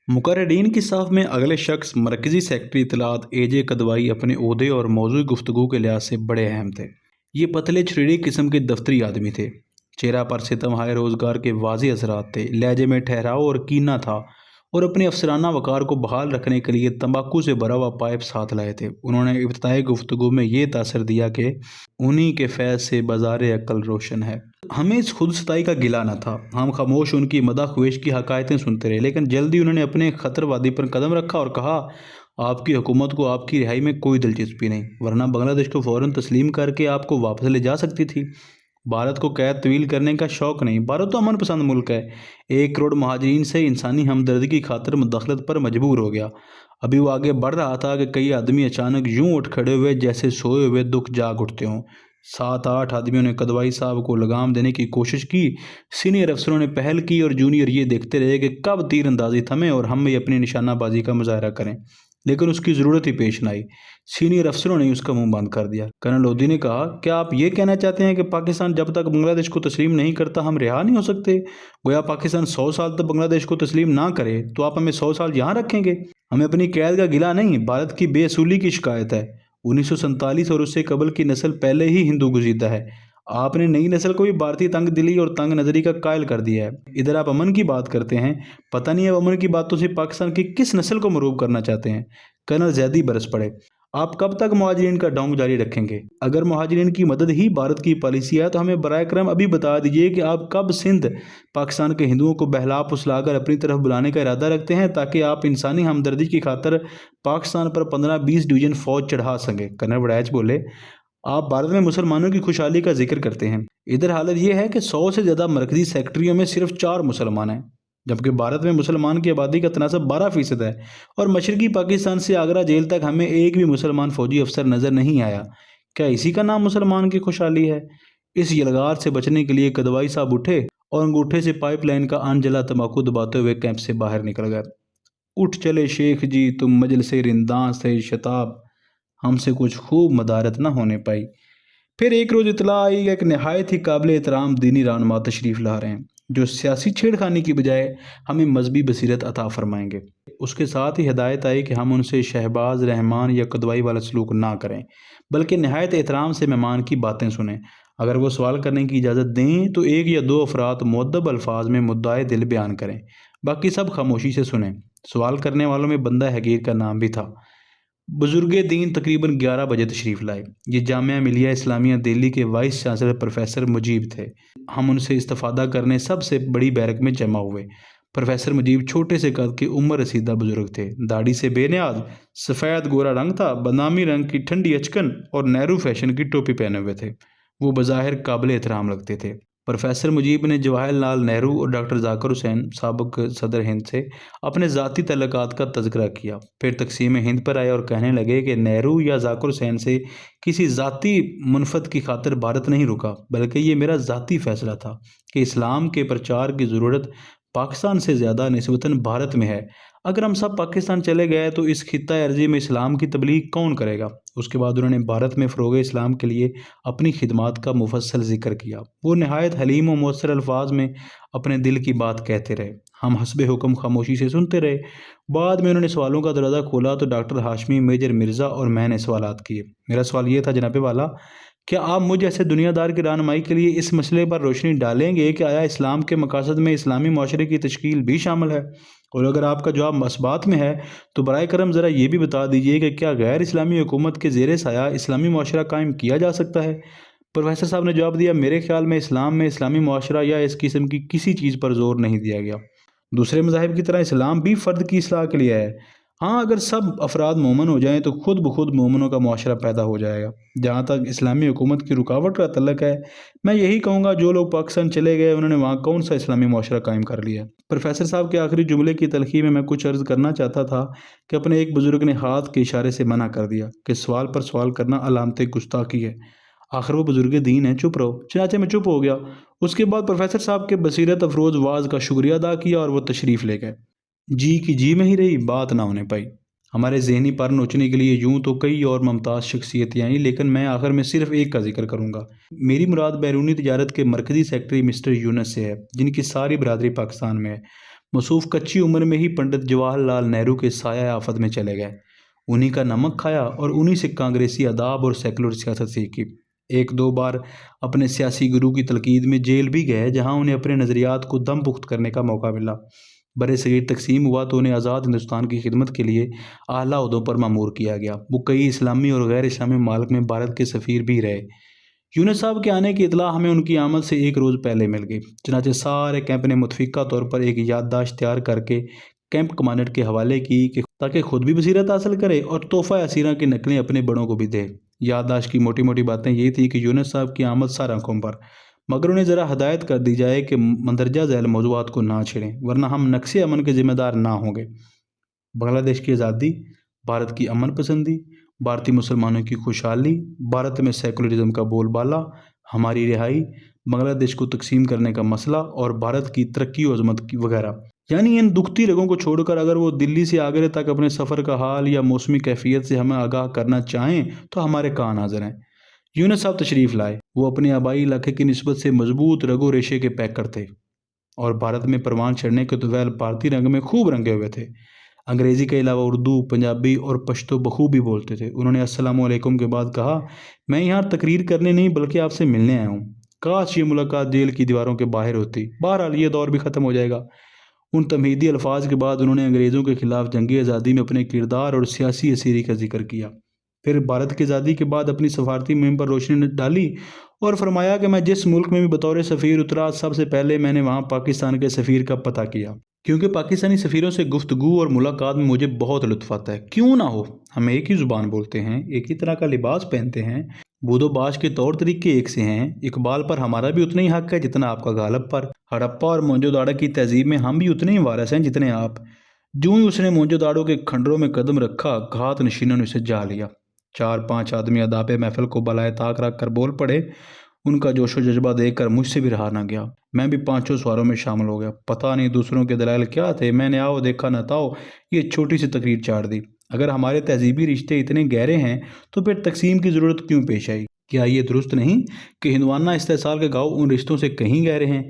मुकर्ररीन की साफ में अगले शख्स मरकज़ी सेक्रेटरी इत्तलात एजे कदवाई अपने ओहदे और मौजूद गुफ्तगू के लिहाज से बड़े अहम थे। ये पतले छुरीली किस्म के दफ्तरी आदमी थे। चेहरा पर सितम हाय रोज़गार के वाज़ेह असरात थे। लहजे में ठहराव और कीना था और अपने अफसराना वक़ार को बहाल रखने के लिए तंबाकू से भरा हुआ पाइप साथ लाए थे। उन्होंने इब्तिदाई गुफ्तगू में ये तासर दिया कि उन्हीं के फैज़ से बाज़ार अक्ल रोशन है। हमें इस खुद सताई का गिला न था। हम खामोश उनकी मदह ख्वेश की हकायतें सुनते रहे, लेकिन जल्दी उन्होंने अपने खतरवादी पर कदम रखा और कहा, आपकी हुकूमत को आपकी रिहाई में कोई दिलचस्पी नहीं, वरना बांग्लादेश को फ़ौरन तस्लीम करके आपको वापस ले जा सकती थी। भारत को कैद तवील करने का शौक़ नहीं। भारत तो अमन पसंद मुल्क है। 1 करोड़ महाजरीन से इंसानी हमदर्दी की खातिर मुदाखलत पर मजबूर हो गया। अभी वो आगे बढ़ रहा था कि कई आदमी अचानक यूं उठ खड़े हुए जैसे सोए हुए दुख जाग उठते हों। 7-8 आदमियों ने कदवाई साहब को लगाम देने की कोशिश की। सीनियर अफसरों ने पहल की और जूनियर ये देखते रहे कि कब तीर अंदाजी थमे और हम भी अपनी निशानाबाजी का मुजाहरा करें, लेकिन उसकी ज़रूरत ही पेश न आई। सीनियर अफसरों ने उसका मुंह बंद कर दिया। कर्नल लोधी ने कहा, क्या आप ये कहना चाहते हैं कि पाकिस्तान जब तक बांग्लादेश को तस्लीम नहीं करता हम रिहा नहीं हो सकते? गोया पाकिस्तान 100 साल तक बांग्लादेश को तस्लीम ना करे तो आप हमें 100 साल यहाँ रखेंगे? हमें अपनी कैद का गिला नहीं, भारत की बेअसूली की शिकायत है। 1947 और उससे कबल की नस्ल पहले ही हिंदू गुज़ीदा है। आपने नई नस्ल को भी भारतीय तंग दिली और तंग नज़री का कायल कर दिया है। इधर आप अमन की बात करते हैं, पता नहीं अब अमन की बातों से पाकिस्तान की किस नस्ल को मरूब करना चाहते हैं। कर्नल जैदी बरस पड़े, आप कब तक मुहाजिरीन का डोंग जारी रखेंगे? अगर मुहाजिरीन की मदद ही भारत की पॉलिसी है तो हमें बराए करम अभी बता दीजिए कि आप कब सिंध पाकिस्तान के हिंदुओं को बहला फुसलाकर अपनी तरफ बुलाने का इरादा रखते हैं, ताकि आप इंसानी हमदर्दी की खातिर पाकिस्तान पर 15-20 डिवीजन फ़ौज चढ़ा सकें। कर्नल वड़ैच बोले, आप भारत में मुसलमानों की खुशहाली का जिक्र करते हैं, इधर हालत यह है कि 100 से ज़्यादा मरकज़ी सेक्रेटरियों में सिर्फ 4 मुसलमान हैं, जबकि भारत में मुसलमान की आबादी का तनासब 12% है और मशरकी पाकिस्तान से आगरा जेल तक हमें एक भी मुसलमान फ़ौजी अफसर नज़र नहीं आया। क्या इसी का नाम मुसलमान की खुशहाली है? इस यलगार से बचने के लिए कदवाई साहब उठे और अंगूठे से पाइपलाइन का अनजला तंबाकू दबाते हुए कैंप से बाहर निकल गए। उठ चले शेख जी तुम मजलिसे रिंदां से शताब, हमसे कुछ खूब मदारत न होने पाई। फिर एक रोज़ इतला आई कि एक नहायत ही काबिल एहतराम दीनी रहनुमा तशरीफ़ ला रहे हैं, जो सियासी छेड़खानी की बजाय हमें मजहबी बसीरत अता फरमाएंगे। उसके साथ ही हिदायत आई कि हम उनसे शहबाज रहमान या कदवाई वाला सलूक ना करें, बल्कि नहायत एहतराम से मेहमान की बातें सुनें। अगर वो सवाल करने की इजाज़त दें तो 1 या 2 अफराद मुअद्दब अल्फाज में मुद्दाए दिल बयान करें, बाकी सब खामोशी से सुनें। सवाल करने वालों में बंदा हकीर का नाम भी था। बुजुर्ग दीन तकरीबन 11 बजे तशरीफ़ लाए। ये जामिया मिलिया इस्लामिया दिल्ली के वाइस चांसलर प्रोफेसर मुजीब थे। हम उनसे इस्तिफ़ादा करने सबसे बड़ी बैरक में जमा हुए। प्रोफेसर मुजीब छोटे से कद के उम्र रसीदा बुजुर्ग थे। दाढ़ी से बेनियाज सफ़ेद गोरा रंग था, बादामी रंग की ठंडी अचकन और नेहरू फैशन की टोपी पहने हुए थे। वो बज़ाहिर काबिल एहतराम लगते थे। प्रोफेसर मुजीब ने जवाहरलाल नेहरू और डॉक्टर ज़ाकिर हुसैन साबिक़ सदर हिंद से अपने ज़ाती तल्लुकात का तज़किरा किया। फिर तक़सीम हिंद पर आए और कहने लगे कि नेहरू या ज़ाकिर हुसैन से किसी ज़ाती मुनफ़त की खातिर भारत नहीं रुका, बल्कि ये मेरा ज़ाती फ़ैसला था कि इस्लाम के प्रचार की ज़रूरत पाकिस्तान से ज़्यादा निस्बतन भारत में है। अगर हम सब पाकिस्तान चले गए तो इस खित्ता अर्ज़ी में इस्लाम की तबलीग कौन करेगा? उसके बाद उन्होंने भारत में फ़रोग़ इस्लाम के लिए अपनी खिदमात का मुफस्सल ज़िक्र किया। वो नहायत हलीम व मौसर अल्फाज में अपने दिल की बात कहते रहे। हम हस्बे हुक्म खामोशी से सुनते रहे। बाद में उन्होंने सवालों का दरवाज़ा खोला तो डॉक्टर हाशमी, मेजर मिर्ज़ा और मैंने सवालात किए। मेरा सवाल ये था, जनाब वाला, क्या आप मुझ जैसे दुनियादार की रहनुमाई के लिए इस मसले पर रोशनी डालेंगे कि आया इस्लाम के मकासद में इस्लामी माशरे की तश्कील भी शामिल है? और अगर आपका जवाब मस्बात में है तो बराए करम ज़रा ये भी बता दीजिए कि क्या गैर इस्लामी हुकूमत के ज़ेर साया इस्लामी माशरा कायम किया जा सकता है? प्रोफेसर साहब ने जवाब दिया, मेरे ख्याल में इस्लाम में इस्लामी माशरा या इस किस्म की किसी चीज़ पर जोर नहीं दिया गया। दूसरे मज़ाहिब की तरह इस्लाम भी फ़र्द की इस्लाह के लिए है। हाँ, अगर सब अफराद मोमन हो जाएं तो खुद ब खुद मोमनों का मुआशरा पैदा हो जाएगा। जहाँ तक इस्लामी हुकूमत की रुकावट का तल्लक है, मैं यही कहूँगा, जो लोग पाकिस्तान चले गए उन्होंने वहाँ कौन सा इस्लामी मुआशरा कायम कर लिया। प्रोफेसर साहब के आखिरी जुमले की तलखी में मैं कुछ अर्ज़ करना चाहता था कि अपने एक बुज़ुर्ग ने हाथ के इशारे से मना कर दिया कि सवाल पर सवाल करना अलामत गुस्ताखी है। आखिर वो बुजुर्ग दीन है, चुप रहो। चनाचे मैं चुप हो गया। उसके बाद प्रोफेसर साहब के बसीरत अफरोज़ वाज का शुक्रिया अदा किया और वो तशरीफ़ ले गए। जी की जी में ही रही, बात ना होने पाई। हमारे ज़हनी पर नोचने के लिए यूं तो कई और मुमताज़ शख्सियतें आईं, लेकिन मैं आखिर में सिर्फ एक का जिक्र करूँगा। मेरी मुराद बैरूनी तिजारत के मरकज़ी सेक्रेटरी मिस्टर यूनस से है, जिनकी सारी बरादरी पाकिस्तान में है। मसूफ कच्ची उम्र में ही पंडित जवाहरलाल नेहरू के साया आफत में चले गए। उन्हीं का नमक खाया और उन्हीं से कांग्रेसी आदाब और सेकुलर सियासत सीखी। एक दो बार अपने सियासी गुरु की तलकीद में जेल भी गए, जहां उन्हें अपने नज़रियात को दम पुख्त करने का मौका मिला। बड़े सगीर तकसीम हुआ तो उन्हें आज़ाद हिंदुस्तान की खिदमत के लिए आला ओहदों पर मामूर किया गया। वो कई इस्लामी और गैर इस्लामी मालिक में भारत के सफ़ीर भी रहे। यूनुस साहब के आने की इतला हमें उनकी आमद से एक रोज़ पहले मिल गई। चनाचे सारे कैंप ने मुतफिका तौर पर एक याददाश्त तैयार करके कैंप कमांडेंट के हवाले की कि ताकि खुद भी बसीरत हासिल करे और तोहफ़ा असीरा की नकलें अपने बड़ों को भी दे। याददाश्त की मोटी मोटी बातें यही थी कि यूनुस साहब की आमद सार आंखों पर, मगर उन्हें ज़रा हदायत कर दी जाए कि मंदरजा झैल मौज़ूआत को ना छेड़ें, वरना हम नक्शे अमन के ज़िम्मेदार ना होंगे। बांग्लादेश की आज़ादी, भारत की अमन पसंदी, भारतीय मुसलमानों की खुशहाली, भारत में सेकुलरिज्म का बोलबाला, हमारी रिहाई, बांग्लादेश को तकसीम करने का मसला और भारत की तरक्की और अजमत की वगैरह। यानी इन दुखती रगों को छोड़कर अगर वो दिल्ली से आगरे तक अपने सफ़र का हाल या मौसमी कैफियत से हमें आगाह करना चाहें तो हमारे कान हाज़िर हैं। यूनुस साहब तशरीफ़ लाए। वो अपने आबाई इलाके की निस्बत से मजबूत रगो रेशे के पैकर थे और भारत में परवान चढ़ने के तौल भारतीय रंग में खूब रंगे हुए थे। अंग्रेज़ी के अलावा उर्दू, पंजाबी और पश्तो बखूबी बोलते थे। उन्होंने अस्सलाम वालेकुम के बाद कहा, मैं यहाँ तकरीर करने नहीं बल्कि आपसे मिलने आया हूँ। काश ये मुलाकात जेल की दीवारों के बाहर होती। बहरहाल ये दौर भी ख़त्म हो जाएगा। उन तमहीदी अल्फाज के बाद उन्होंने अंग्रेज़ों के ख़िलाफ़ जंगी आज़ादी में अपने किरदार और सियासी असीरी का जिक्र किया। फिर भारत की आज़ादी के बाद अपनी सफारती मुहिम पर रोशनी डाली और फरमाया कि मैं जिस मुल्क में भी बतौर सफ़ीर उतरा, सबसे पहले मैंने वहाँ पाकिस्तान के सफ़ीर का पता किया, क्योंकि पाकिस्तानी सफ़ीरों से गुफ्तगू और मुलाकात में मुझे बहुत लुत्फ़ आता है। क्यों ना हो, हम एक ही ज़ुबान बोलते हैं, एक ही तरह का लिबास पहनते हैं, बूदोबाश के तौर तरीके एक से हैं। इकबाल पर हमारा भी उतना ही हक है जितना आपका गालिब पर। हड़प्पा और मोहनजोदाड़ो की तहजीब में हम भी उतने ही वारिस हैं जितने आप। जो ही उसने मोहनजोदाड़ो के खंडरों में कदम रखा, घात नशीनों ने उसे जा लिया। 4-5 आदमी अदाबे महफिल को बलाए ताक रख कर बोल पड़े। उनका जोशो जज्बा देखकर मुझसे भी रहा ना गया। मैं भी 5 सवारों में शामिल हो गया। पता नहीं दूसरों के दलाइल क्या थे, मैंने आओ देखा न ताओ ये छोटी सी तकरीर चाड़ दी। अगर हमारे तहजीबी रिश्ते इतने गहरे हैं तो फिर तकसीम की ज़रूरत क्यों पेश आई? क्या ये दुरुस्त नहीं कि हिंदवाना इस्तेसाल के गाँव उन रिश्तों से कहीं गहरे हैं?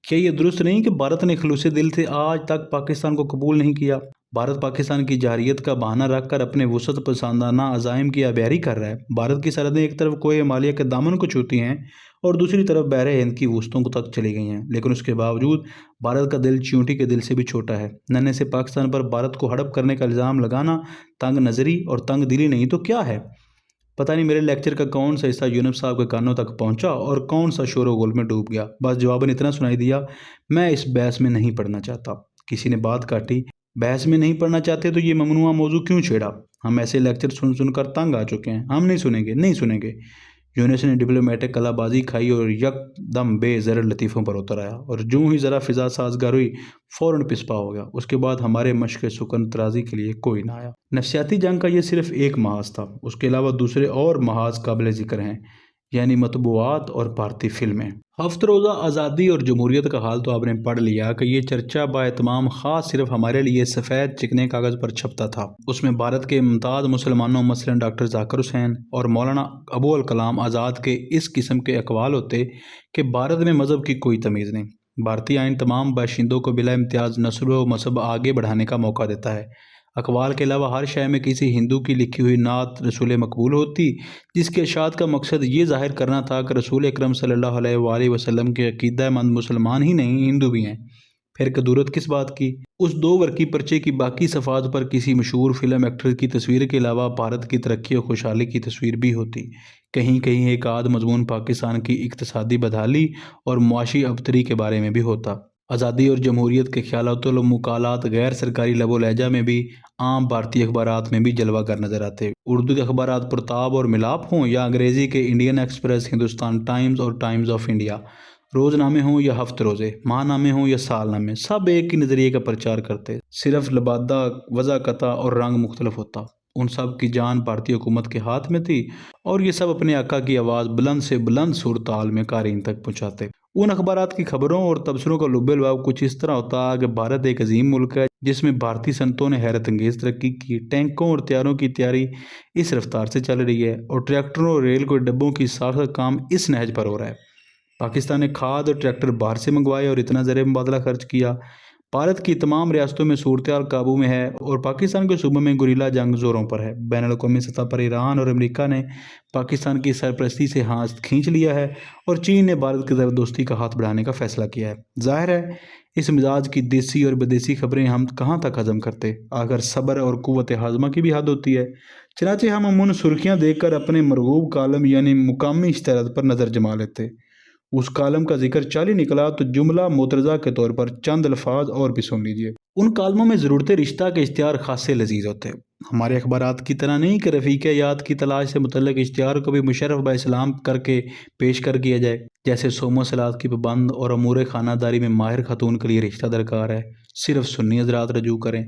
क्या ये दुरुस्त नहीं कि भारत ने खलूसे दिल से आज तक पाकिस्तान को कबूल नहीं किया? भारत पाकिस्तान की जारियत का बहाना रखकर अपने वसत पसंदाना अज़ाइम की अबैरी कर रहा है। भारत की सरहदें एक तरफ कोई हिमालय के दामन को छूती हैं और दूसरी तरफ बहर हिंद की वसतों को तक चली गई हैं, लेकिन उसके बावजूद भारत का दिल चींटी के दिल से भी छोटा है। नन्हे से पाकिस्तान पर भारत को हड़प करने का इल्ज़ाम लगाना तंग नज़री और तंग दिली नहीं तो क्या है? पता नहीं मेरे लेक्चर का कौन सा हिस्सा यूनुस साहब के कानों तक पहुंचा और कौन सा शोर गोल में डूब गया। बस जवाबन इतना सुनाई दिया, मैं इस बहस में नहीं पढ़ना चाहता। किसी ने बात काटी, बहस में नहीं पढ़ना चाहते तो ये ममनुआ मौजू क्यों छेड़ा? हम ऐसे लेक्चर सुन सुनकर तंग आ चुके हैं। हम नहीं सुनेंगे, नहीं सुनेंगे। यूनुस ने डिप्लोमेटिक कलाबाजी खाई और यकदम बेज़र लतीफ़ों पर उतर आया और जूँ ही ज़रा फ़िज़ा साजगार हुई फ़ौरन पिसपा हो गया। उसके बाद हमारे मश्क सुकन तराजी के लिए कोई ना आया। नफसियाती जंग का ये सिर्फ़ एक महाज था, उसके अलावा दूसरे और महाज काबिल ज़िक्र हैं, यानी मतबूआत और भारतीय फ़िल्में। हफ्त रोज़ा आज़ादी और जमहूरियत का हाल तो आपने पढ़ लिया कि ये चर्चा बाएतमाम ख़ास सिर्फ हमारे लिए सफ़ेद चिकने कागज़ पर छपता था। उसमें भारत के मुमताज़ मुसलमानों मसलन डॉक्टर ज़ाकिर हुसैन और मौलाना अबू अल कलाम आज़ाद के इस किस्म के अक़वाल होते कि भारत में मज़हब की कोई तमीज़ नहीं। भारतीय आइन तमाम बाशिंदों को बिला इम्तियाज़ नस्ल व मज़हब आगे बढ़ाने का मौका देता है। अक़वाल के अलावा हर शय में किसी हिंदू की लिखी हुई नात रसूल मकबूल होती, जिसके इरशाद का मकसद ये ज़ाहिर करना था कि रसूल अकरम सल्लल्लाहु अलैहि वसल्लम के अक़ीदा-मंद मुसलमान ही नहीं हिंदू भी हैं। फिर कदूरत किस बात की? उस 2 वर्की पर्चे की बाकी सफ़ात पर किसी मशहूर फिल्म एक्टर की तस्वीर के अलावा भारत की तरक्की और खुशहाली की तस्वीर भी होती। कहीं कहीं एक आध मजमून पाकिस्तान की इक़्तिसादी बदहाली और मुआशी अबतरी के बारे में भी होता। आज़ादी और जमहूरियत के ख़यालातुल मुकालात गैर सरकारी लबो लहजा में भी आम भारतीय अखबारात में भी जलवागर नज़र आते। उर्दू के अखबारात पुरताब और मिलाप हों या अंग्रेज़ी के इंडियन एक्सप्रेस, हिंदुस्तान टाइम्स और टाइम्स ऑफ इंडिया, रोज़नामे हों या हफ्त रोज़े, माहनामे हों या सालनामे, सब एक ही नज़रिए का प्रचार करते। सिर्फ लबादा, वज़ाक़ता और रंग मुख्तलिफ होता। उन सब की जान भारतीय हुकूमत के हाथ में थी और ये सब अपने आका की आवाज़ बुलंद से बुलंद सूरताल में क़ारीन तक पहुँचाते। उन अखबारात की खबरों और तबसरों का लुब्बे-लुआब कुछ इस तरह होता कि भारत एक अजीम मुल्क है जिसमें भारतीय सनतों ने हैरत अंगेज़ तरक्की की। टैंकों और तैयारों की तैयारी इस रफ्तार से चल रही है और ट्रैक्टरों और रेल के डब्बों की साख का काम इस नहज पर हो रहा है। पाकिस्तान ने खाद और ट्रैक्टर बाहर से मंगवाए और इतना ज़र मुबादला खर्च किया। भारत की तमाम रियासतों में सूरत-ए-हाल काबू में है और पाकिस्तान के सूबों में गुरिल्ला जंग जोरों पर है। बैनुल-अक़वामी सतह पर ईरान और अमेरिका ने पाकिस्तान की सरपरस्ती से हाथ खींच लिया है और चीन ने भारत की तरफ दोस्ती का हाथ बढ़ाने का फैसला किया है। ज़ाहिर है इस मिजाज की देसी और विदेशी खबरें हम कहाँ तक हजम करते, आखिर सब्र और कुव्वत हाज़मा की भी हद होती है। चनाचे हम अमूमन सुर्खियाँ देखकर अपने मरगूब कालम यानी मुकामी इश्तहारात पर नज़र जमा लेते। उस कालम का जिक्र चाली निकला तो जुमला मोतरज़ा के तौर पर चंद अल्फाज और भी सुन लीजिए। उन कालमों में ज़रूरत रिश्ता के इश्तिहार खासे लजीज होते। हमारे अखबारात की तरह नहीं कि रफ़ीक़ याद की तलाश से मुतल्लिक़ इश्तिहार को भी मुशर्रफ बाइस्लाम करके पेश कर किया जाए, जैसे सोमो सलात की पाबंद और अमूर खानादारी में माहिर खातून के लिए रिश्ता दरकार है, सिर्फ सुन्नी हज़रात रजू करें,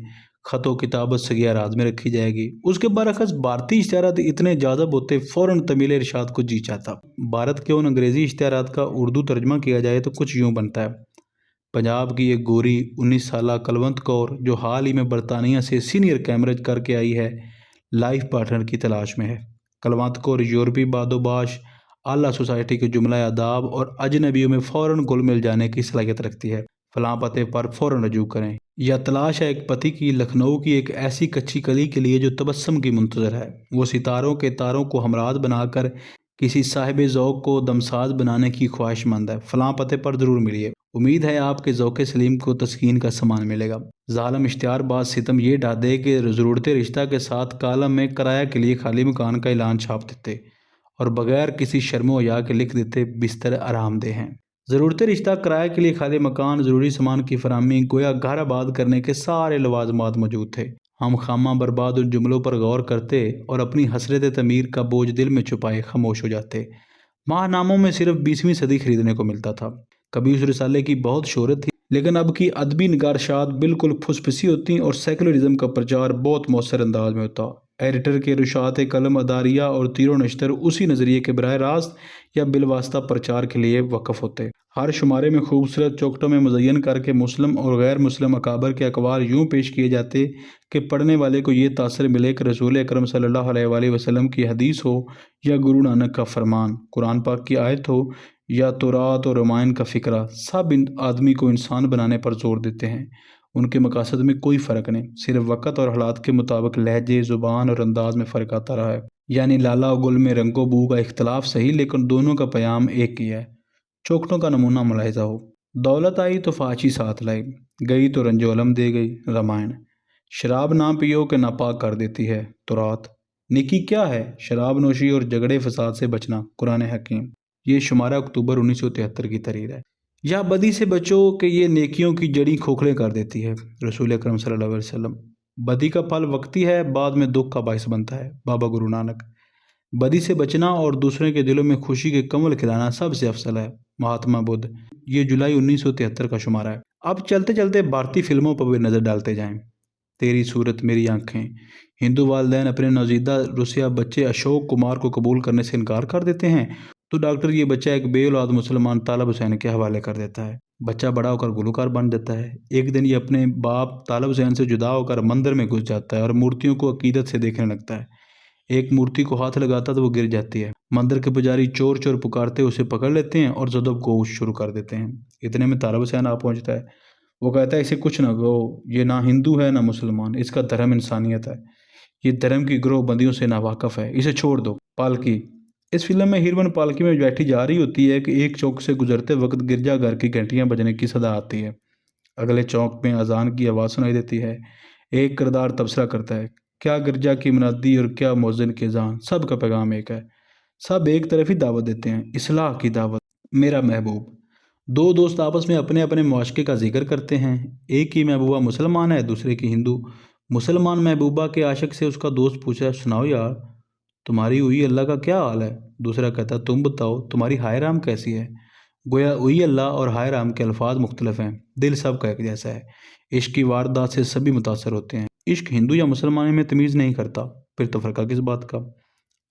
ख़तो किताबत सगियारात में रखी जाएगी। उसके बरअक्स भारतीय इश्तिहारात इतने जाज़ब होते फ़ौरन तमील इरशाद को जी चाहता। भारत के उन अंग्रेज़ी इश्तिहारात का उर्दू तर्जमा किया जाए तो कुछ यूँ बनता है। पंजाब की एक गोरी 19 साला कलवंत कौर जो हाल ही में बरतानिया से सीनियर कैमरेज करके आई है, लाइफ पार्टनर की तलाश में है। कलवंत कौर यूरोपी बादोबाश आला सोसाइटी के जुमला आदाब और अजनबियों में फ़ौरन घुल मिल जाने की सलाहियत रखती है। फलां पते पर फ़ौरन रजू करें। या तलाश है एक पति की लखनऊ की एक ऐसी कच्ची कली के लिए जो तबस्सुम की मुंतज़र है। वो सितारों के तारों को हमराज बनाकर किसी साहिब ज़ौक़ को दमसाज बनाने की ख्वाहिशमंद है। फलां पते पर ज़रूर मिलिए। उम्मीद है आपके ज़ौक़े सलीम को तस्कीन का सामान मिलेगा। ज़ालिम इश्तिहारबाज सितम ये डादे कि ज़रूरत रिश्ता के साथ कालम में किराया के लिए खाली मकान का ऐलान छाप देते और बगैर किसी शर्म हया के लिख देते बिस्तर आरामदेह हैं। ज़रूरत रिश्ता किराए के लिए खाली मकान, ज़रूरी सामान की फराहमी, गोया घर आबाद करने के सारे लवाजमात मौजूद थे। हम खामा बर्बाद उन जुमलों पर गौर करते और अपनी हसरत तमीर का बोझ दिल में छुपाए खामोश हो जाते। माहनामों में सिर्फ 20वीं सदी खरीदने को मिलता था। कभी उस रिसाले की बहुत शोहरत थी, लेकिन अब की अदबी निगारशात बिल्कुल फुसफुसी होती और सेकुलरिज्म का प्रचार बहुत मौसर अंदाज में होता। एडिटर के रुशात कलम अदारिया और तीरों नश्तर उसी नज़रिए के बराह रास्त या बिलवास्ता प्रचार के लिए वक़फ़ होते। हर शुमारे में खूबसूरत चौकटों में मुज़य्यन करके मुस्लिम और गैर मुस्लिम अकाबर के अक़वाल यूँ पेश किए जाते कि पढ़ने वाले को ये तासर मिले कि रसूल अकरम सल्लल्लाहु अलैहि वसल्लम की हदीस हो या गुरु नानक का फरमान, कुरान पाक की आयत हो या तौरात और रामायण का फ़िक्रा, सब इन आदमी को इंसान बनाने पर जोर देते हैं। उनके मकासद में कोई फ़र्क नहीं, सिर्फ वक़्त और हालात के मुताबिक लहजे, ज़ुबान और अंदाज में फ़र्क आता रहा है। यानी लाला और गुल में रंगो बू का इख्तलाफ सही, लेकिन दोनों का प्याम एक ही है। चौकटों का नमूना मुलाहिज़ा हो। दौलत आई तो फाची साथ लाई, गई तो रंजो अलम दे गई, रामायण। शराब ना पियो कि नापाक कर देती है, तौरात। नेकी क्या है? शराब नोशी और झगड़े फसाद से बचना, कुरान हकीम। ये शुमारा अक्टूबर 1973 की तहरीर है। या बदी से बचो कि ये नेकियों की जड़ी खोखले कर देती है, रसूल अकरम सल्लल्लाहु अलैहि वसल्लम। बदी का फल वक्ती है, बाद में दुख का बाइस बनता है, बाबा गुरु नानक। बदी से बचना और दूसरे के दिलों में खुशी के कमल खिलाना सबसे अफसल है, महात्मा बुद्ध। ये जुलाई 1973 का शुमारा है। अब चलते चलते भारतीय फिल्मों पर भी नज़र डालते जाएं। तेरी सूरत मेरी आंखें। हिंदू वालिदैन अपने नौजीदा रुसिया बच्चे अशोक कुमार को कबूल करने से इनकार कर देते हैं तो डॉक्टर ये बच्चा एक बेऔलाद मुसलमान तालब हुसैन के हवाले कर देता है। बच्चा बड़ा होकर गुलकार बन जाता है। एक दिन ये अपने बाप तालब हुसैन से जुदा होकर मंदिर में घुस जाता है और मूर्तियों को अकीदत से देखने लगता है। एक मूर्ति को हाथ लगाता तो वो गिर जाती है। मंदिर के पुजारी चोर चोर पुकारते उसे पकड़ लेते हैं और ज़दब को शुरू कर देते हैं। इतने में तालब हुसैन आ पहुँचता है। वो कहता है इसे कुछ ना कहो, ये ना हिंदू है ना मुसलमान, इसका धर्म इंसानियत है, ये धर्म की ग्रोह बंदियों से नावाकफ़ है, इसे छोड़ दो। पालकी। इस फिल्म में हीरोइन पालकी में बैठी जा रही होती है कि एक चौक से गुजरते वक्त गिरजाघर की घंटियां बजने की सदा आती है। अगले चौक में अजान की आवाज़ सुनाई देती है। एक किरदार तबसरा करता है, क्या गिरजा की मुनादी और क्या मौज़िन की अजान, सब का पैगाम एक है, सब एक तरफ ही दावत देते हैं, इस्लाह की दावत। मेरा महबूब। दो दोस्त आपस में अपने अपने मुआशके का जिक्र करते हैं। एक की महबूबा मुसलमान है, दूसरे की हिंदू। मुसलमान महबूबा के आशिक से उसका दोस्त पूछा, सुनाओ यार तुम्हारी हुई अल्लाह का क्या हाल है? दूसरा कहता, तुम बताओ तुम्हारी हाय राम कैसी है? गोया हुई अल्लाह और हाय राम के अल्फाज मुख्तलिफ हैं, दिल सब का एक जैसा है। इश्क की वारदात से सभी मुतासर होते हैं। इश्क हिंदू या मुसलमान में तमीज़ नहीं करता, फिर तो फ़र्क किस बात का?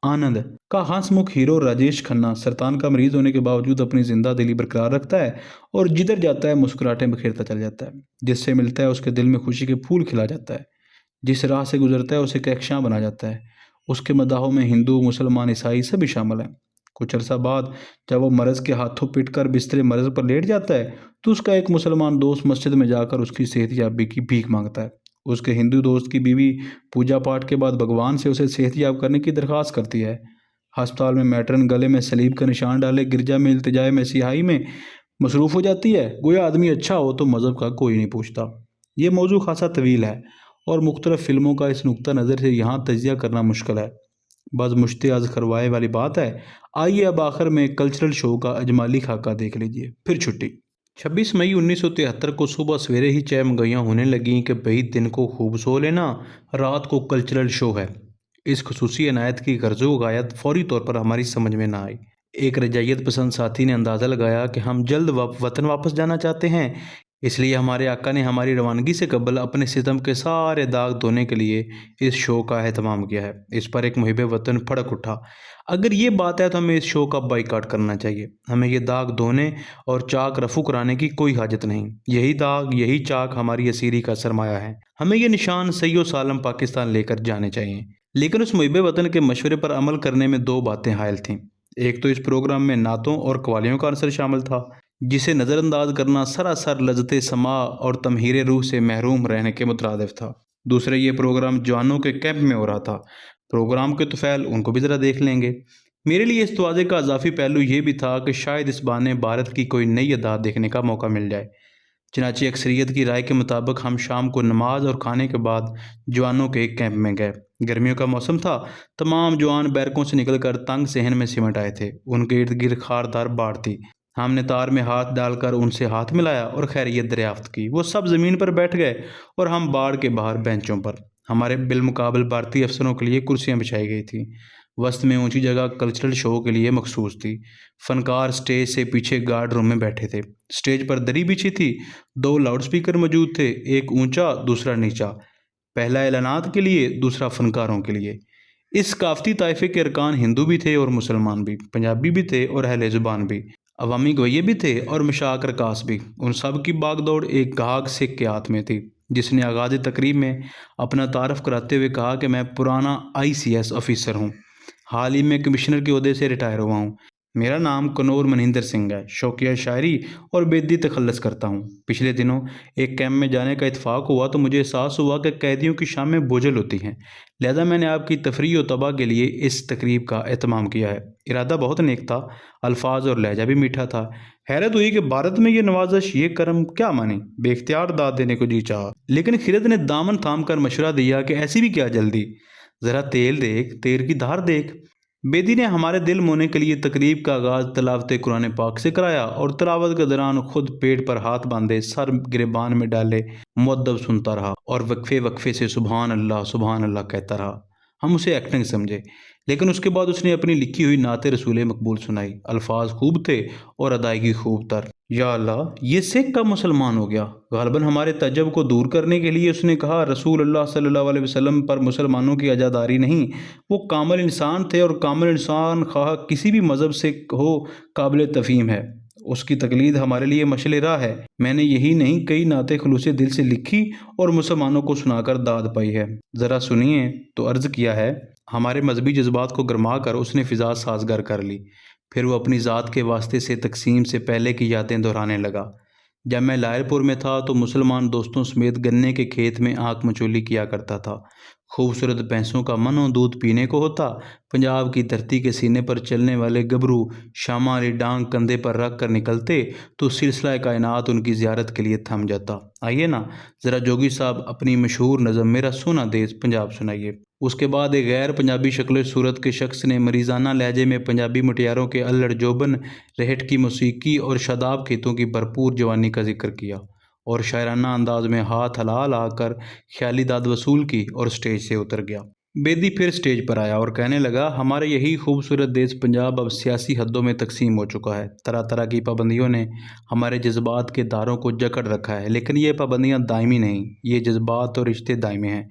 आनंद का हंसमुख हीरो राजेश खन्ना सरतान का मरीज होने के बावजूद अपनी जिंदा दिली बरकरार रखता है और जिधर जाता है मुस्कुराहटें बिखेरता चल जाता है। जिससे मिलता है उसके दिल में खुशी के फूल खिला जाता है। जिस राह से गुजरता है उसे कहकशां बना जाता है। उसके मदाहों में हिंदू मुसलमान ईसाई सभी शामिल हैं। کچھ عرصہ بعد جب وہ مرض کے ہاتھوں پٹ کر بستر مرض پر لیٹ جاتا ہے تو اس کا ایک مسلمان دوست مسجد میں جا کر اس کی صحت یابی کی بھیک مانگتا ہے۔ اس کے ہندو دوست کی بیوی پوجا پاٹ کے بعد بھگوان سے اسے صحت یاب کرنے کی درخواست کرتی ہے۔ ہسپتال میں میٹرن گلے میں صلیب کا نشان ڈالے گرجا میں التجائے مسیحائی میں مصروف ہو جاتی ہے، گویا آدمی اچھا ہو تو مذہب کا کوئی نہیں پوچھتا۔ یہ موضوع خاصا طویل ہے اور مختلف فلموں کا اس نقطہ نظر سے یہاں تجزیہ کرنا مشکل ہے، بس مشتے از کروائے والی بات ہے۔ آئیے اب آخر میں کلچرل شو کا اجمالی خاکہ دیکھ لیجئے، پھر چھٹی۔ 26 مئی 1973 کو صبح سویرے ہی چہمگیاں ہونے لگیں کہ بھئی دن کو خوب سو لینا، رات کو کلچرل شو ہے۔ اس خصوصی عنایت کی غرض و غایت فوری طور پر ہماری سمجھ میں نہ آئی۔ ایک رجعیت پسند ساتھی نے اندازہ لگایا کہ ہم جلد وطن واپس جانا چاہتے ہیں، اس لیے ہمارے آقا نے ہماری روانگی سے قبل اپنے ستم کے سارے داغ دھونے کے لیے اس شو کا اہتمام کیا ہے۔ اس پر ایک محب وطن بھڑک اٹھا، اگر یہ بات ہے تو ہمیں اس شو کا بائیکاٹ کرنا چاہیے، ہمیں یہ داغ دھونے اور چاک رفو کرانے کی کوئی حاجت نہیں، یہی داغ یہی چاک ہماری اسیری کا سرمایہ ہے، ہمیں یہ نشان صحیح و سالم پاکستان لے کر جانے چاہیے۔ لیکن اس محب وطن کے مشورے پر عمل کرنے میں دو باتیں حائل تھیں۔ ایک تو اس پروگرام میں نعتوں اور قوالیوں کا عنصر شامل تھا، جسے نظر انداز کرنا سراسر لذت سماع اور تمہیر روح سے محروم رہنے کے مترادف تھا۔ دوسرے، یہ پروگرام جوانوں کے کیمپ میں ہو رہا تھا، پروگرام کے طفیل ان کو بھی ذرا دیکھ لیں گے۔ میرے لیے اس توازے کا اضافی پہلو یہ بھی تھا کہ شاید اس بہانے بھارت کی کوئی نئی ادا دیکھنے کا موقع مل جائے۔ چنانچہ اکثریت کی رائے کے مطابق ہم شام کو نماز اور کھانے کے بعد جوانوں کے ایک کیمپ میں گئے۔ گرمیوں کا موسم تھا، تمام جوان بیرکوں سے نکل کر تنگ صحن میں سمٹ آئے تھے، ان کے ارد گرد خاردار باڑ تھی۔ ہم نے تار میں ہاتھ ڈال کر ان سے ہاتھ ملایا اور خیریت دریافت کی۔ وہ سب زمین پر بیٹھ گئے اور ہم باڑ کے باہر بینچوں پر۔ ہمارے بالمقابل بھارتی افسروں کے لیے کرسیاں بچھائی گئی تھیں۔ وسط میں اونچی جگہ کلچرل شو کے لیے مخصوص تھی۔ فنکار سٹیج سے پیچھے گارڈ روم میں بیٹھے تھے۔ سٹیج پر دری بچھی تھی، دو لاؤڈ سپیکر موجود تھے، ایک اونچا دوسرا نیچا، پہلا اعلانات کے لیے، دوسرا فنکاروں کے لیے۔ اس ثقافتی طائفے کے ارکان ہندو بھی تھے اور مسلمان بھی، پنجابی بھی تھے اور اہل زبان بھی، عوامی گویے بھی تھے اور مشاق رقاص بھی۔ ان سب کی باغ دوڑ ایک گاہک سکھ کے ہاتھ میں تھی، جس نے آغاز تقریب میں اپنا تعارف کراتے ہوئے کہا کہ میں پرانا ICS آفیسر ہوں، حال ہی میں کمشنر کے عہدے سے ریٹائر ہوا ہوں۔ میرا نام کنور منہندر سنگھ ہے، شوقیہ شاعری اور بیدی تخلص کرتا ہوں۔ پچھلے دنوں ایک کیمپ میں جانے کا اتفاق ہوا تو مجھے احساس ہوا کہ قیدیوں کی شامیں بوجھل ہوتی ہیں، لہذا میں نے آپ کی تفریح و تباہ کے لیے اس تقریب کا اہتمام کیا ہے۔ ارادہ بہت نیک تھا، الفاظ اور لہجہ بھی میٹھا تھا۔ حیرت ہوئی کہ بھارت میں یہ نوازش، یہ کرم کیا مانی، بے اختیار داد دینے کو جی چاہا، لیکن خرد نے دامن تھام کر مشورہ دیا کہ ایسی بھی کیا جلدی، ذرا تیل دیکھ، تیر کی دھار دیکھ۔ بیدی نے ہمارے دل مونے کے لیے تقریب کا آغاز تلاوت قرآن پاک سے کرایا اور تلاوت کے دوران خود پیٹ پر ہاتھ باندھے سر گریبان میں ڈالے مؤدب سنتا رہا اور وقفے وقفے سے سبحان اللہ کہتا رہا۔ ہم اسے ایکٹنگ سمجھے، لیکن اس کے بعد اس نے اپنی لکھی ہوئی نعت رسول مقبول سنائی۔ الفاظ خوب تھے اور ادائیگی خوب تر۔ یا اللہ، یہ سکھ کب مسلمان ہو گیا؟ غالباً ہمارے تعجب کو دور کرنے کے لیے اس نے کہا، رسول اللہ صلی اللہ علیہ وسلم پر مسلمانوں کی عزاداری نہیں، وہ کامل انسان تھے اور کامل انسان خواہ کسی بھی مذہب سے ہو قابل تفہیم ہے، اس کی تقلید ہمارے لیے مشعل راہ ہے۔ میں نے یہی نہیں کئی نعتیں خلوص دل سے لکھی اور مسلمانوں کو سنا کر داد پائی ہے، ذرا سنیے تو عرض کیا ہے۔ ہمارے مذہبی جذبات کو گرما کر اس نے فضا سازگار کر لی، پھر وہ اپنی ذات کے واسطے سے تقسیم سے پہلے کی یادیں دہرانے لگا۔ جب میں لائر پور میں تھا تو مسلمان دوستوں سمیت گنے کے کھیت میں آنکھ مچولی کیا کرتا تھا۔ خوبصورت بھینسوں کا منو دودھ پینے کو ہوتا۔ پنجاب کی دھرتی کے سینے پر چلنے والے گبرو شامہ علی ڈانگ کندھے پر رکھ کر نکلتے تو سلسلہ کائنات ان کی زیارت کے لیے تھم جاتا۔ آئیے نا ذرا جوگی صاحب اپنی مشہور نظم میرا سونا دیس پنجاب سنائیے۔ اس کے بعد ایک غیر پنجابی شکل و صورت کے شخص نے مریضانہ لہجے میں پنجابی مٹیاروں کے الڑ جوبن رہٹ کی موسیقی اور شاداب کھیتوں کی بھرپور جوانی کا ذکر کیا اور شاعرانہ انداز میں ہاتھ ہلا ہلا کر خیالی داد وصول کی اور سٹیج سے اتر گیا۔ بیدی پھر سٹیج پر آیا اور کہنے لگا، ہمارے یہی خوبصورت دیس پنجاب اب سیاسی حدوں میں تقسیم ہو چکا ہے۔ طرح طرح کی پابندیوں نے ہمارے جذبات کے داروں کو جکڑ رکھا ہے، لیکن یہ پابندیاں دائمی نہیں، یہ جذبات اور رشتے دائمی ہیں۔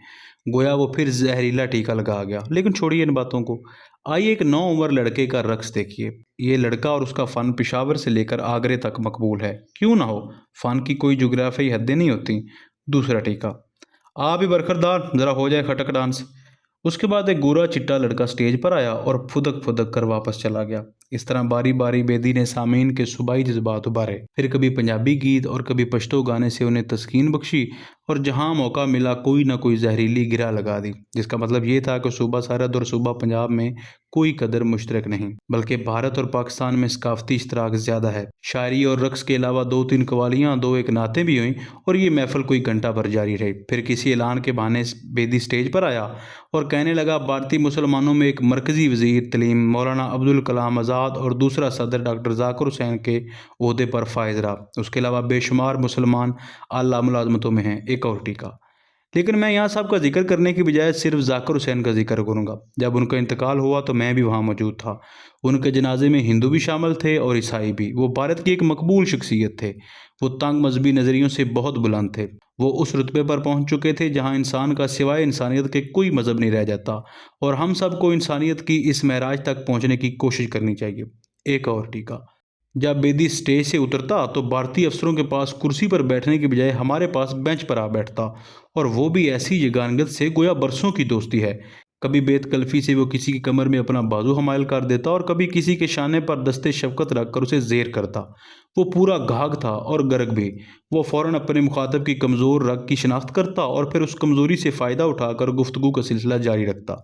گویا وہ پھر زہریلا ٹیکہ لگا گیا۔ لیکن چھوڑیے ان باتوں کو، آئیے ایک نو عمر لڑکے کا رقص دیکھیے۔ یہ لڑکا اور اس کا فن پشاور سے لے کر آگرے تک مقبول ہے، کیوں نہ ہو، فن کی کوئی جغرافیائی حدیں نہیں ہوتی۔ دوسرا ٹیکہ، آپ ہی برخردار، ذرا ہو جائے کھٹک ڈانس۔ اس کے بعد ایک گورا چٹا لڑکا سٹیج پر آیا اور پھدک پھدک کر واپس چلا گیا۔ اس طرح باری باری بیدی نے سامعین کے صوبائی جذبات ابھارے، پھر کبھی پنجابی گیت اور کبھی پشتو گانے سے انہیں تسکین بخشی، اور جہاں موقع ملا کوئی نہ کوئی زہریلی گرہ لگا دی، جس کا مطلب یہ تھا کہ صوبہ سرحد اور صوبہ پنجاب میں کوئی قدر مشترک نہیں، بلکہ بھارت اور پاکستان میں ثقافتی اشتراک زیادہ ہے۔ شاعری اور رقص کے علاوہ 2-3 قوالیاں، 2-1 نعتیں بھی ہوئیں، اور یہ محفل کوئی گھنٹہ بھر جاری رہی۔ پھر کسی اعلان کے بہانے بیدی سٹیج پر آیا اور کہنے لگا، بھارتی مسلمانوں میں ایک مرکزی وزیر تعلیم مولانا عبدالکلام آزاد اور دوسرا صدر ڈاکٹر ذاکر حسین کے عہدے پر فائز رہا، اس کے علاوہ بے شمار مسلمان اعلیٰ ملازمتوں میں ہیں۔ ایک اور ٹیکہ، لیکن میں یہاں سب کا ذکر کرنے کی بجائے صرف ذاکر حسین کا ذکر کروں گا۔ جب ان کا انتقال ہوا تو میں بھی وہاں موجود تھا۔ ان کے جنازے میں ہندو بھی شامل تھے اور عیسائی بھی۔ وہ بھارت کی ایک مقبول شخصیت تھے۔ وہ تنگ مذہبی نظریوں سے بہت بلند تھے۔ وہ اس رتبے پر پہنچ چکے تھے جہاں انسان کا سوائے انسانیت کے کوئی مذہب نہیں رہ جاتا، اور ہم سب کو انسانیت کی اس معراج تک پہنچنے کی کوشش کرنی چاہیے۔ ایک اور ٹیکہ، جب بیدی سٹیج سے اترتا تو بھارتی افسروں کے پاس کرسی پر بیٹھنے کی بجائے ہمارے پاس بینچ پر آ بیٹھتا، اور وہ بھی ایسی یگانگت سے گویا برسوں کی دوستی ہے۔ کبھی بیت کلفی سے وہ کسی کی کمر میں اپنا بازو حمائل کر دیتا اور کبھی کسی کے شانے پر دستے شفقت رکھ کر اسے زیر کرتا۔ وہ پورا گھاگ تھا اور گرگ بھی۔ وہ فوراً اپنے مخاطب کی کمزور رگ کی شناخت کرتا اور پھر اس کمزوری سے فائدہ اٹھا کر گفتگو کا سلسلہ جاری رکھتا۔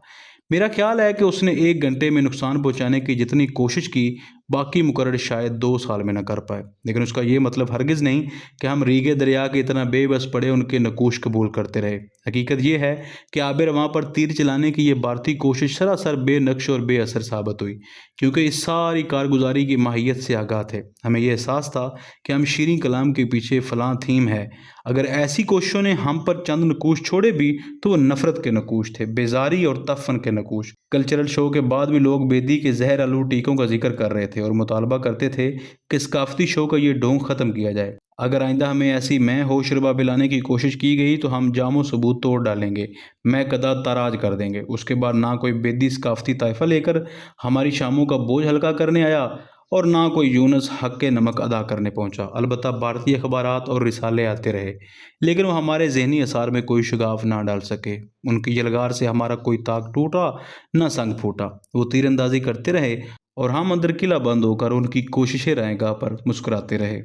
میرا خیال ہے کہ اس نے 1 گھنٹے میں نقصان پہنچانے کی جتنی کوشش کی، باقی مقرر شاید 2 سال میں نہ کر پائے، لیکن اس کا یہ مطلب ہرگز نہیں کہ ہم ریگے دریا کے اتنا بے بس پڑے ان کے نقوش قبول کرتے رہے۔ حقیقت یہ ہے کہ آب رواں پر تیر چلانے کی یہ بھارتی کوشش سراسر بے نقش اور بے اثر ثابت ہوئی، کیونکہ اس ساری کارگزاری کی ماہیت سے آگاہ تھے۔ ہمیں یہ احساس تھا کہ ہم شیریں کلام کے پیچھے فلاں تھیم ہے۔ اگر ایسی کوششوں نے ہم پر چند نقوش چھوڑے بھی تو وہ نفرت کے نقوش تھے، بیزاری اور تفن کے نقوش۔ کلچرل شو کے بعد بھی لوگ بیدی کے زہر آلود ٹیکوں کا ذکر کر رہے تھے اور مطالبہ کرتے تھے کہ ثقافتی شو کا یہ ڈھونگ ختم کیا جائے۔ اگر آئندہ ہمیں ایسی میں ہو شربا پلانے کی کوشش کی گئی تو ہم جام و ثبوت توڑ ڈالیں گے، میں قدا تاراج کر دیں گے۔ اس کے بعد نہ کوئی بیدی ثقافتی طائفہ لے کر ہماری شاموں کا بوجھ ہلکا کرنے آیا اور نہ کوئی یونس حق نمک ادا کرنے پہنچا۔ البتہ بھارتی اخبارات اور رسالے آتے رہے، لیکن وہ ہمارے ذہنی اثار میں کوئی شگاف نہ ڈال سکے۔ ان کی یلغار سے ہمارا کوئی طاق ٹوٹا نہ سنگ پھوٹا۔ وہ تیر اندازی کرتے رہے اور ہم اندر قلعہ بند ہو کر ان کی کوشش رائے گاہ پر مسکراتے رہے۔